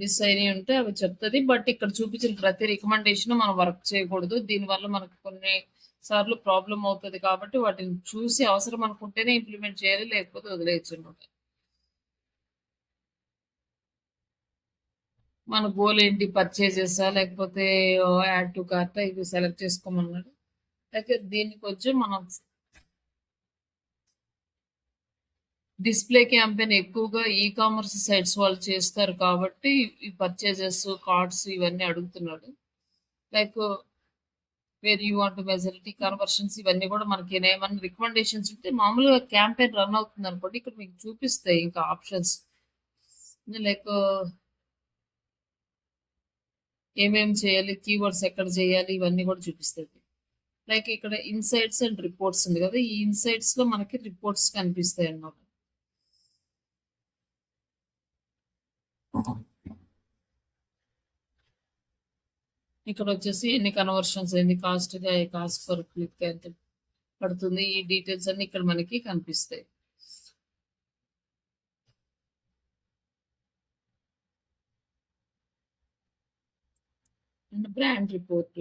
మిస్ అయినవి ఉంటే అవి చెప్తుంది. బట్ ఇక్కడ చూపించిన ప్రతి రికమెండేషన్ మనం వర్క్ చేయకూడదు. దీనివల్ల మనకు కొన్ని సార్లు ప్రాబ్లమ్ అవుతుంది కాబట్టి వాటిని చూసి అవసరం అనుకుంటేనే ఇంప్లిమెంట్ చేయాలి, లేకపోతే వదిలేయచ్చు అనమాట. మన గోల్ ఏంటి, పర్చేజెసా లేకపోతే యాడ్ టు కార్ట్ ఇవి సెలెక్ట్ చేసుకోమన్నాడు. అయితే దీన్ని కొంచెం మనం డిస్ప్లే క్యాంపెయిన్ ఎక్కువగా ఈ కామర్స్ సైట్స్ వాళ్ళు చేస్తారు కాబట్టి ఈ పర్చేజెస్ కార్డ్స్ ఇవన్నీ అడుగుతున్నాడు. Like where you want majority conversions ఇవన్నీ కూడా మనకి ఏమైనా రికమెండేషన్స్ ఉంటే మామూలుగా క్యాంపెయిన్ రన్ అవుతుంది అనుకోండి, ఇక్కడ మీకు చూపిస్తాయి ఇంకా ఆప్షన్స్ లైక్ ఏమేమి చేయాలి, కీవర్డ్స్ ఎక్కడ చేయాలి ఇవన్నీ కూడా చూపిస్తుంది. లైక్ ఇక్కడ ఇన్సైట్స్ అండ్ రిపోర్ట్స్ ఉంది కదా, ఈ ఇన్సైట్స్ లో మనకి రిపోర్ట్స్ కనిపిస్తాయి అన్నమాట. ఇక్కడ వచ్చేసి ఎన్ని కన్వర్షన్స్ అయింది, కాస్ట్ పర్ క్లిక్ ఎంత పడుతుంది, ఈ డీటెయిల్స్ అన్ని ఇక్కడ మనకి కనిపిస్తాయి. అండ్ బ్రాండ్ రిపోర్ట్,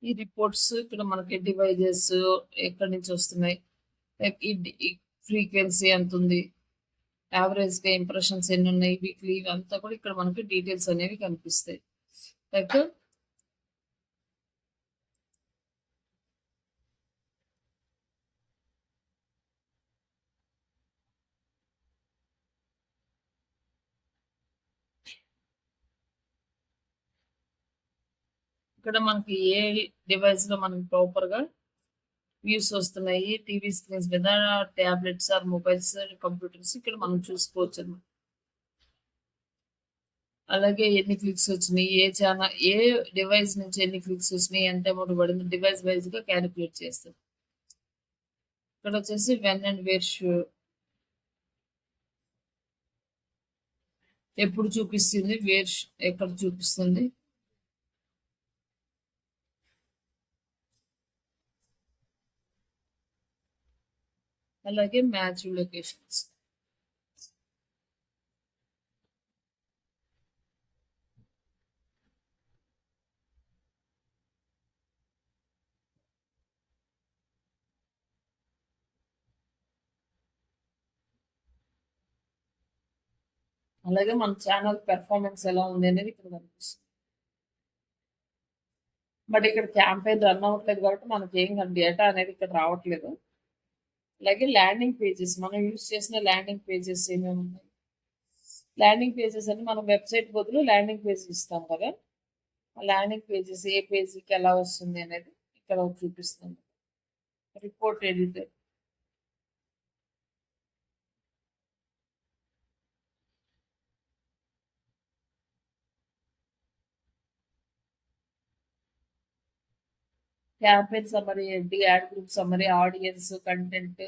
ఈ రిపోర్ట్స్ ఇక్కడ మనకి డివైజెస్ ఎక్కడి నుంచి వస్తున్నాయి, ఈ ఫ్రీక్వెన్సీ ఎంత ఉంది, యావరేజ్ గా ఇంప్రెషన్స్ ఎన్ని ఉన్నాయి, వీక్లీ ఇవంతా కూడా ఇక్కడ మనకి డీటెయిల్స్ అనేవి కనిపిస్తాయి. లైక్ ఇక్కడ మనకి ఏ డివైస్ లో మనకి ప్రాపర్ గా వ్యూస్ వస్తున్నాయి, టీవీ స్క్రీన్స్ మీద, ట్యాబ్లెట్స్ ఆర్ మొబైల్స్, కంప్యూటర్స్ ఇక్కడ మనం చూసుకోవచ్చు అన్నమాట. అలాగే ఎన్ని క్లిక్స్ వచ్చినాయి, ఏ ఛానల్ ఏ డివైస్ నుంచి ఎన్ని క్లిక్స్ వచ్చినాయి, ఎంత అమౌంట్ పడింది, డివైస్ వైజ్ గా క్యాలిక్యులేట్ చేస్తారు. ఇక్కడ వచ్చేసి వెన్ అండ్ వేర్ షో ఎప్పుడు చూపిస్తుంది, వేర్ ఎక్కడ చూపిస్తుంది, అలాగే మ్యాచ్ లొకేషన్స్. అలాగే మన ఛానల్ పెర్ఫార్మెన్స్ ఎలా ఉంది అనేది ఇక్కడ కనిపిస్తుంది. బట్ ఇక్కడ క్యాంపెయిన్ రన్ అవ్వట్లేదు కాబట్టి మనకి ఏం డేటా అనేది ఇక్కడ రావట్లేదు. అలాగే ల్యాండింగ్ పేజెస్, మనం యూజ్ చేసిన ల్యాండింగ్ పేజెస్ ఏమేమి ఉన్నాయి, ల్యాండింగ్ పేజెస్ అని మనం వెబ్సైట్ బదులు ల్యాండింగ్ పేజ్ ఇస్తాం కదా, ఆ ల్యాండింగ్ పేజెస్ ఏ పేజీకి ఎలా వస్తుంది అనేది ఇక్కడ చూపిస్తుంది. రిపోర్ట్ ఎడిటర్, క్యాంపెయిన్ సమ్మరీ ఏంటి, add group summary, audience, content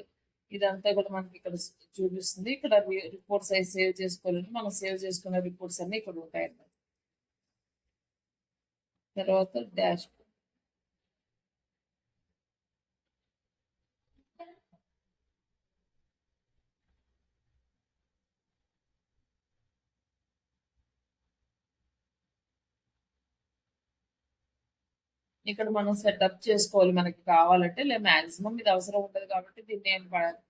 ఇదంతా కూడా మనకి ఇక్కడ చూపిస్తుంది. ఇక్కడ రిపోర్ట్స్ అవి సేవ్ చేసుకోవాలంటే మనం సేవ్ చేసుకున్న రిపోర్ట్స్ అన్ని ఇక్కడ ఉంటాయి అన్నమాట. తర్వాత డాష్ బోర్డ్, ఇక్కడ మనం సెటప్ చేసుకోవాలి మనకి కావాలంటే, లేదా మాక్సిమం ఇది అవసరం ఉంటుంది కాబట్టి దీన్ని ఏం పడాలి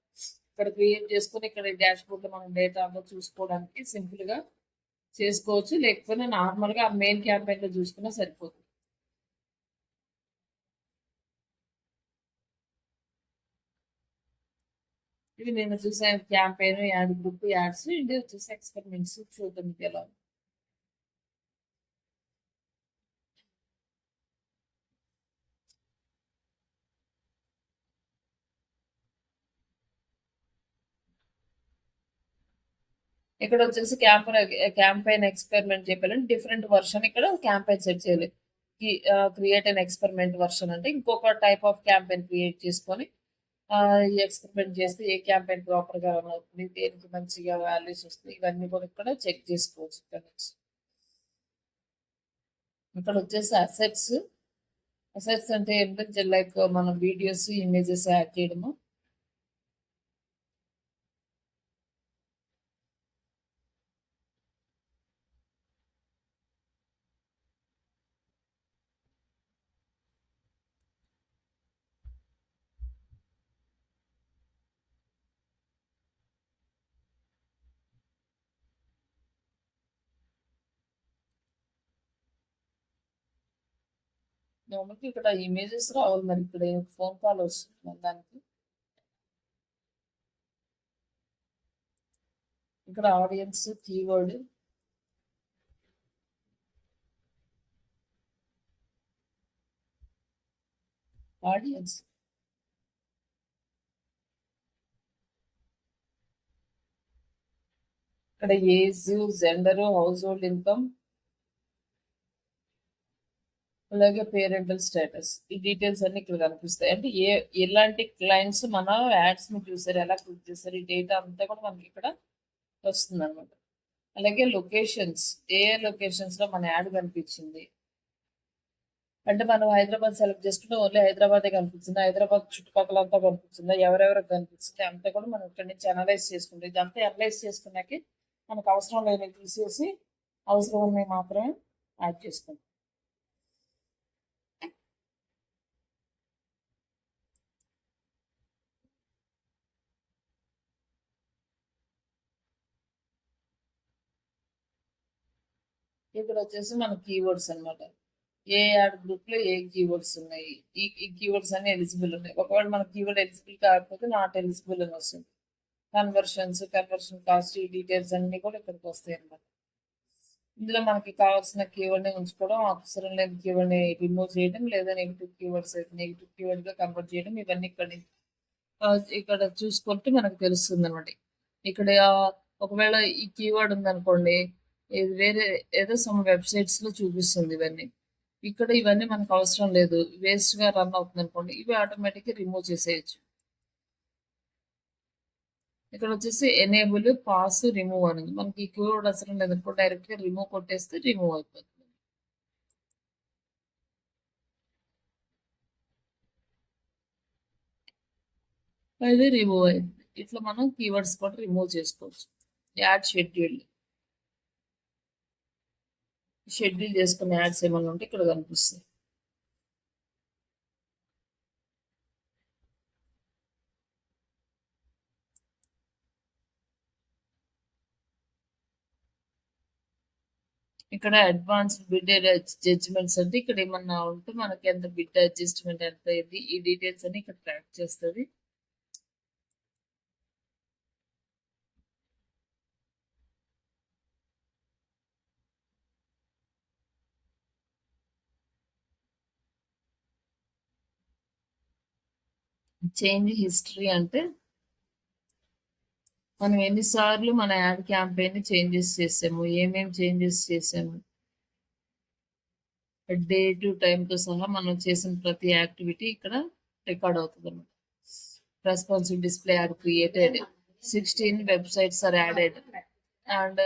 ఇక్కడ క్రియేట్ చేసుకుని ఇక్కడ డాష్ బోర్డ్ లో మనం డేటా చూసుకోవడానికి సింపుల్ గా చేసుకోవచ్చు, లేకపోతే నార్మల్ గా మెయిన్ క్యాంపెయిన్ లో చూసుకున్నా సరిపోతుంది. ఇవి నేను చూసాను క్యాంపెయిన్, యాడ్ గ్రూప్, యాడ్స్, ఇది వచ్చేసి ఎక్స్పెరిమెంట్స్. చూద్దాం ఇది ఎలా ఉంది. ఇక్కడ వచ్చేసి క్యాంపెయిన్ ఎక్స్పెరిమెంట్ చెప్పాలంటే డిఫరెంట్ వర్షన్ ఇక్కడ క్యాంపెయిన్ సెట్ చేయాలి. క్రియేట్ అన్ ఎక్స్పెరిమెంట్ వర్షన్ అంటే ఇంకొక టైప్ ఆఫ్ క్యాంపెయిన్ క్రియేట్ చేసుకొని ఈ ఎక్స్పెరిమెంట్ చేస్తే ఏ క్యాంపెయిన్ ప్రాపర్ గా రన్ అవుతుంది, దేనికి మంచిగా వాల్యూస్ వస్తుంది, ఇవన్నీ కూడా ఇక్కడ చెక్ చేసుకోవచ్చు. ఇక్కడ నుంచి ఇక్కడ వచ్చేసి అసెట్స్ అంటే ఏంటంటే లైక్ మనం వీడియోస్, ఇమేజెస్ యాడ్ చేయడము, నార్మల్‌గా ఇక్కడ ఇమేజెస్ రావాలి మరి ఇక్కడ ఫోన్ కాల్ వస్తుంది మరి దానికి. ఇక్కడ ఆడియన్స్ కీవర్డ్ ఆడియన్స్ ఇక్కడ age, gender, house hold income, అలాగే పేరెంటల్ స్టేటస్ ఈ డీటెయిల్స్ అన్ని ఇక్కడ కనిపిస్తాయి. అంటే ఎలాంటి క్లయింట్స్ మన యాడ్స్ ని చూసారు, ఎలా క్లిక్ చేశారు, ఈ డేటా అంతా కూడా మనకి ఇక్కడ వస్తుంది అనమాట. అలాగే లొకేషన్స్, ఏ లొకేషన్స్ లో మన యాడ్ కనిపించింది. అంటే మనం హైదరాబాద్ సెలెక్ట్ చేసుకుంటే ఓన్లీ హైదరాబాదే కనిపించింది, హైదరాబాద్ చుట్టుపక్కల అంతా కనిపించిందా, ఎవరెవరికి కనిపిస్తుంది అంతా కూడా మనం ఇక్కడ నుంచి అనలైజ్ చేసుకుంటాం. ఇదంతా అనలైజ్ చేసుకున్నాకే మనకు అవసరం లేని తీసేసి అవసరం ఉన్నవి మాత్రమే యాడ్ చేసుకుంటాం. ఇక్కడ వచ్చేసి మన కీవర్డ్స్ అన్నమాట. ఏ యాడ్ గ్రూప్ లో ఏ కీవర్డ్స్ ఉన్నాయి, ఈ కీవర్డ్స్ అన్ని ఎలిజిబుల్ ఉన్నాయి. ఒకవేళ మన కీవర్డ్ ఎలిజిబుల్ కాకపోతే నాట్ ఎలిజిబుల్ అని వస్తుంది. కన్వర్షన్ కాస్ట్ ఈ డీటెయిల్స్ అన్ని కూడా ఇక్కడికి వస్తాయి అన్నమాట. ఇందులో మనకి కావాల్సిన కీవర్డ్ ని ఉంచుకోవడం, అవసరం లేని కీవర్డ్ ని రిమూవ్ చేయడం, లేదా నెగిటివ్ కీవర్డ్స్ అయితే నెగిటివ్ కీవర్డ్ గా కన్వర్ట్ చేయడం, ఇవన్నీ ఇక్కడ చూసుకుంటే మనకు తెలుస్తుంది అనమాట. ఇక్కడ ఒకవేళ ఈ కీవర్డ్ ఉందనుకోండి, ఇది వేరే ఏదో సమ్ వెబ్సైట్స్ లో చూపిస్తుంది ఇవన్నీ. ఇక్కడ ఇవన్నీ మనకు అవసరం లేదు, వేస్ట్ గా రన్ అవుతుంది అనుకోండి, ఇవి ఆటోమేటిక్ గా రిమూవ్ చేసేయచ్చు. ఇక్కడ వచ్చేసి ఎనేబుల్, పాస్, రిమూవ్ అనేది మనకి ఈ కీవర్డ్ అవసరం లేదనుకో డైరెక్ట్ గా రిమూవ్ కొట్టేస్తే రిమూవ్ అయిపోతుంది. అది రిమూవ్ అయింది. ఇట్లా మనం కీవర్డ్స్ కూడా రిమూవ్ చేసుకోవచ్చు. యాడ్ షెడ్యూల్ చేసుకున్న యాడ్స్ ఏమన్నా ఉంటే ఇక్కడ కనిపిస్తాయి. ఇక్కడ అడ్వాన్స్డ్ బిడ్ జడ్జిమెంట్స్ అంటే ఇక్కడ ఏమన్నా ఉంటే మనకి ఎంత బిడ్ అడ్జస్ట్మెంట్ ఎంత అయింది ఈ డీటెయిల్స్ అని ఇక్కడ ట్రాక్ చేస్తుంది. చేంజ్ హిస్టరీ అంటే మనం ఎన్నిసార్లు మన యాడ్ క్యాంపెయిన్ చేంజెస్ చేసాము, ఏమేమి చేంజెస్ చేసాము, డే టు టైంతో సహా మనం చేసిన ప్రతి యాక్టివిటీ ఇక్కడ రికార్డ్ అవుతుంది అనమాట. Responsive display add created, 16 websites are added, and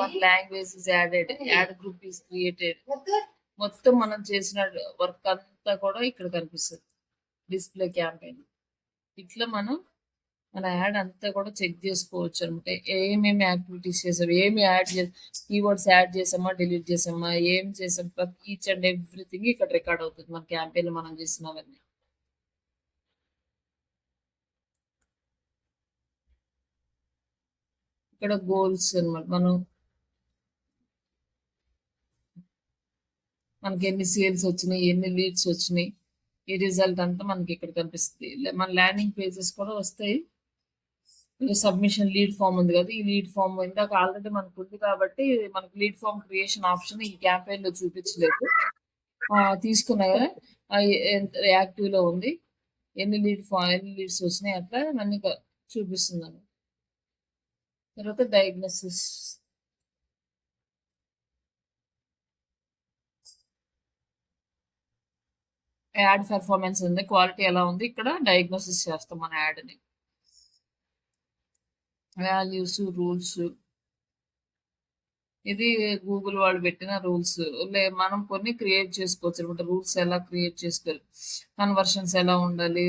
1 language is added, ad group is created. మొత్తం మనం చేసిన వర్క్ అంతా కూడా ఇక్కడ కనిపిస్తుంది డిస్ప్లే క్యాంపెయిన్. ఇట్లా మనం మన యాడ్ అంతా కూడా చెక్ చేసుకోవచ్చు అనమాట. ఏమేమి యాక్టివిటీస్ చేసాం, ఏమి కీవర్డ్స్ యాడ్ చేసామా, డిలీట్ చేసామా, ఏం చేసాం, ఈచ్ అండ్ ఎవ్రీథింగ్ ఇక్కడ రికార్డ్ అవుతుంది మన క్యాంపెయిన్ మనం చేసినవన్నీ. ఇక్కడ గోల్స్ అనమాట, మనకి ఎన్ని సేల్స్ వచ్చినాయి, ఎన్ని లీడ్స్ వచ్చినాయి, ఈ రిజల్ట్ అంతా మనకి ఇక్కడ కనిపిస్తుంది. మన ల్యాండింగ్ పేజెస్ కూడా వస్తాయి. సబ్మిషన్ లీడ్ ఫామ్ ఉంది కదా, ఈ లీడ్ ఫామ్ ఇందాక ఆల్రెడీ మనకు ఉంది కాబట్టి మనకి లీడ్ ఫామ్ క్రియేషన్ ఆప్షన్ ఈ క్యాంపెయిన్ లో చూపించలేదు. తీసుకున్నాయి యాక్టివ్ లో ఉంది, ఎన్ని లీడ్స్ వచ్చినాయి అట్లా అన్ని చూపిస్తున్నాను. తర్వాత డయాగ్నోసిస్, యాడ్ పెర్ఫార్మెన్స్ ఉంది, క్వాలిటీ ఎలా ఉంది, ఇక్కడ డయాగ్నోసిస్ చేస్తాం మన యాడ్ని. వాల్యూస్, రూల్స్, ఇది గూగుల్ వాళ్ళు పెట్టిన రూల్స్. మనం కొన్ని క్రియేట్ చేసుకోవచ్చు అనమాట. రూల్స్ ఎలా క్రియేట్ చేసుకోవాలి, కన్వర్షన్స్ ఎలా ఉండాలి,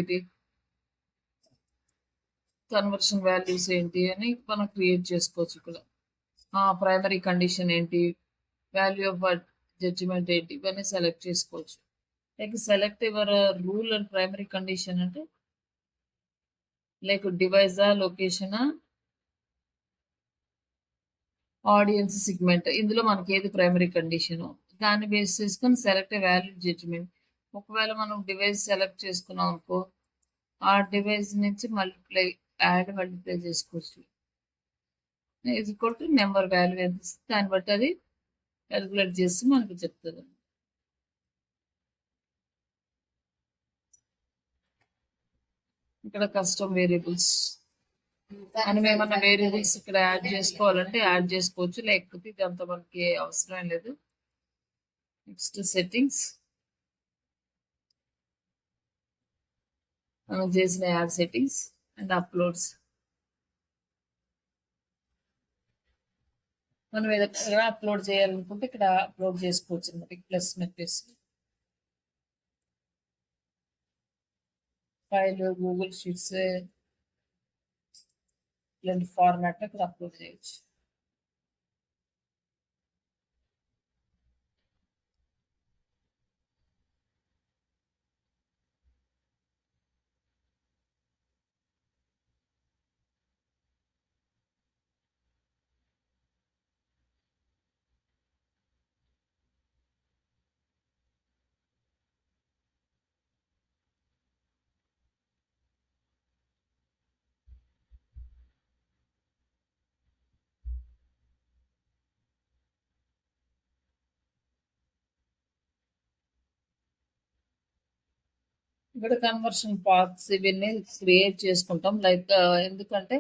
కన్వర్షన్ వాల్యూస్ ఏంటి అని మనం క్రియేట్ చేసుకోవచ్చు. ఇక్కడ ప్రైమరీ కండిషన్ ఏంటి, వాల్యూ ఆఫ్ జడ్జిమెంట్ ఏంటి, ఇవన్నీ సెలెక్ట్ చేసుకోవచ్చు. Like select your rule and primary condition అంటే లైక్ డివైజా, లొకేషనా, ఆడియన్స్ సెగ్మెంట్, ఇందులో మనకి ఏది ప్రైమరీ కండిషన్ దాన్ని బేస్ చేసుకొని సెలెక్ట్ వాల్యూ జడ్జిమెంట్. ఒకవేళ మనం డివైస్ సెలెక్ట్ చేసుకున్నాం అనుకో, ఆ డివైస్ నుంచి మల్టిప్లై చేసుకోవచ్చు. Is equal to number value ఎంత ఇస్తే దాన్ని బట్టి అది క్యాలిక్యులేట్ చేసి మనకి చెప్తుంది. ఇక్కడ కస్టమ్ వేరియబుల్స్ మనం ఏమన్నా వేరియబుల్స్ ఇక్కడ యాడ్ చేసుకోవాలంటే యాడ్ చేసుకోవచ్చు, లేకపోతే ఇదంతా మనకి అవసరం లేదు. నెక్స్ట్ సెట్టింగ్స్, మనం చేసిన యాడ్ సెట్టింగ్స్ అండ్ అప్లోడ్స్. మనం ఏదైనా అప్లోడ్ చేయాలనుకుంటే ఇక్కడ అప్లోడ్ చేసుకోవచ్చు అన్నమాట. ప్లస్ నెట్టేసి ఫైల్, గూగుల్ షీట్స్ ఇలాంటి ఫార్మాట్లో ఇక్కడ అప్లోడ్ చేయొచ్చు. ఇక్కడ కన్వర్షన్ పాత్స్ ఇవన్నీ క్రియేట్ చేసుకుంటాం. లైక్ ఎందుకంటే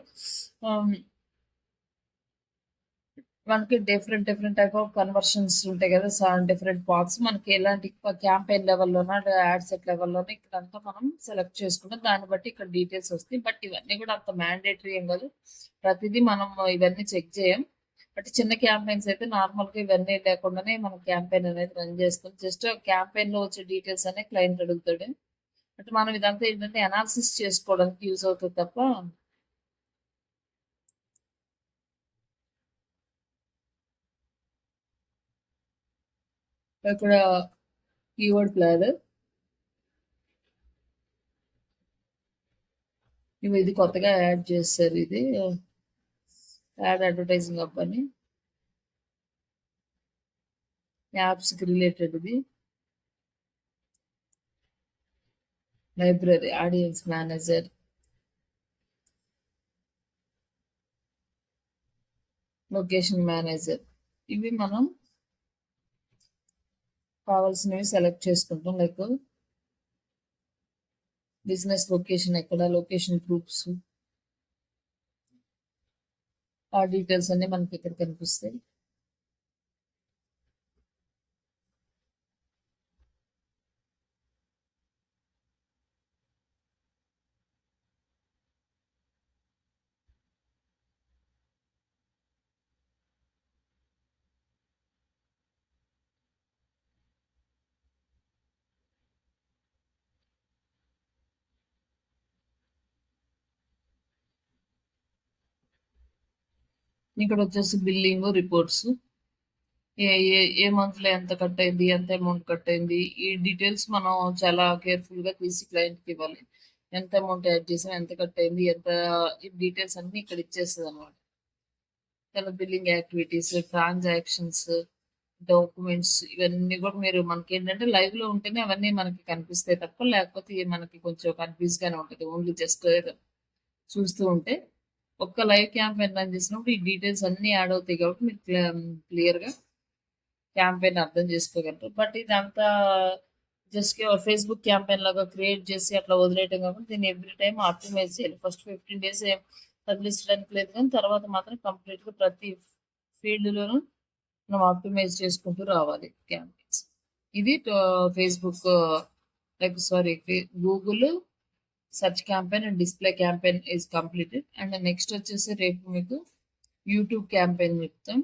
మనకి డిఫరెంట్ టైప్ ఆఫ్ కన్వర్షన్స్ ఉంటాయి కదా, డిఫరెంట్ పాత్స్. మనకి ఎలాంటి క్యాంపెయిన్ లెవెల్లోనా యాడ్ సెట్ లెవెల్లోనే ఇక్కడంతా మనం సెలెక్ట్ చేసుకుంటాం. దాన్ని బట్టి ఇక్కడ డీటెయిల్స్ వస్తాయి. బట్ ఇవన్నీ కూడా అంత మ్యాండేటరీ ఏం కాదు, ప్రతిదీ మనం ఇవన్నీ చెక్ చేయం. బట్ చిన్న క్యాంపెయిన్స్ అయితే నార్మల్గా ఇవన్నీ లేకుండానే మనం క్యాంపెయిన్ అనేది రన్ చేస్తాం. జస్ట్ క్యాంపెయిన్లో వచ్చే డీటెయిల్స్ అనే క్లయింట్ అడుగుతాడు. బట్ మనం ఇదంతా ఏంటంటే అనాలిసిస్ చేసుకోవడానికి యూజ్ అవుతుంది తప్ప ఇక్కడ కీవర్డ్ ప్లానర్ ఇది కొత్తగా యాడ్ చేస్తారు. ఇది యాడ్ అడ్వర్టైజింగ్ అప్ అని యాప్స్కి రిలేటెడ్. ఇది library, audience manager, location manager. ఇవి మనం కావాల్సినవి సెలెక్ట్ చేసుకుంటాం. లైక్ బిజినెస్ లొకేషన్ ఎక్కడ, లొకేషన్ గ్రూప్స్, ఆ డీటెయిల్స్ అన్ని మనకి ఇక్కడ కనిపిస్తాయి. ఇక్కడ వచ్చేసి బిల్లింగ్ రిపోర్ట్స్, ఏ మంత్లో ఎంత కట్ అయింది, ఎంత అమౌంట్ కట్ అయింది, ఈ డీటెయిల్స్ మనం చాలా కేర్ఫుల్గా తీసి క్లయింట్కి ఇవ్వాలి. ఎంత అమౌంట్ యాడ్ చేసాం, ఎంత కట్ అయింది, ఎంత డీటెయిల్స్ అన్ని ఇక్కడ ఇచ్చేస్తుంది అనమాట. చాలా బిల్లింగ్ యాక్టివిటీస్, ట్రాన్సాక్షన్స్, డాక్యుమెంట్స్ ఇవన్నీ కూడా మీరు మనకి ఏంటంటే లైవ్లో ఉంటేనే అవన్నీ మనకి కనిపిస్తాయి తప్ప, లేకపోతే మనకి కొంచెం కన్ఫ్యూజ్గానే ఉంటుంది. ఓన్లీ జస్ట్ చూస్తూ ఉంటే ఒక్క లైవ్ క్యాంపెయిన్ రన్ చేసినప్పుడు ఈ డీటెయిల్స్ అన్నీ యాడ్ అవుతాయి కాబట్టి మీరు క్లియర్గా క్యాంపెయిన్ అర్థం చేసుకోగలరు. బట్ ఇదంతా జస్ట్ ఫేస్బుక్ క్యాంపెయిన్ లాగా క్రియేట్ చేసి అట్లా వదిలేయటం కాబట్టి దీన్ని ఎవ్రీ టైం ఆప్టిమైజ్ చేయాలి. ఫస్ట్ 15 days ఏం వదిలించడానికి లేదు, కానీ తర్వాత మాత్రం కంప్లీట్గా ప్రతి ఫీల్డ్లోనూ మనం ఆప్టిమైజ్ చేసుకుంటూ రావాలి క్యాంపెయిన్స్. ఇది Facebook Google search campaign and display campaign is completed. And next వచ్చేసి రేపు మీకు యూట్యూబ్ క్యాంపెయిన్ చెప్తాం.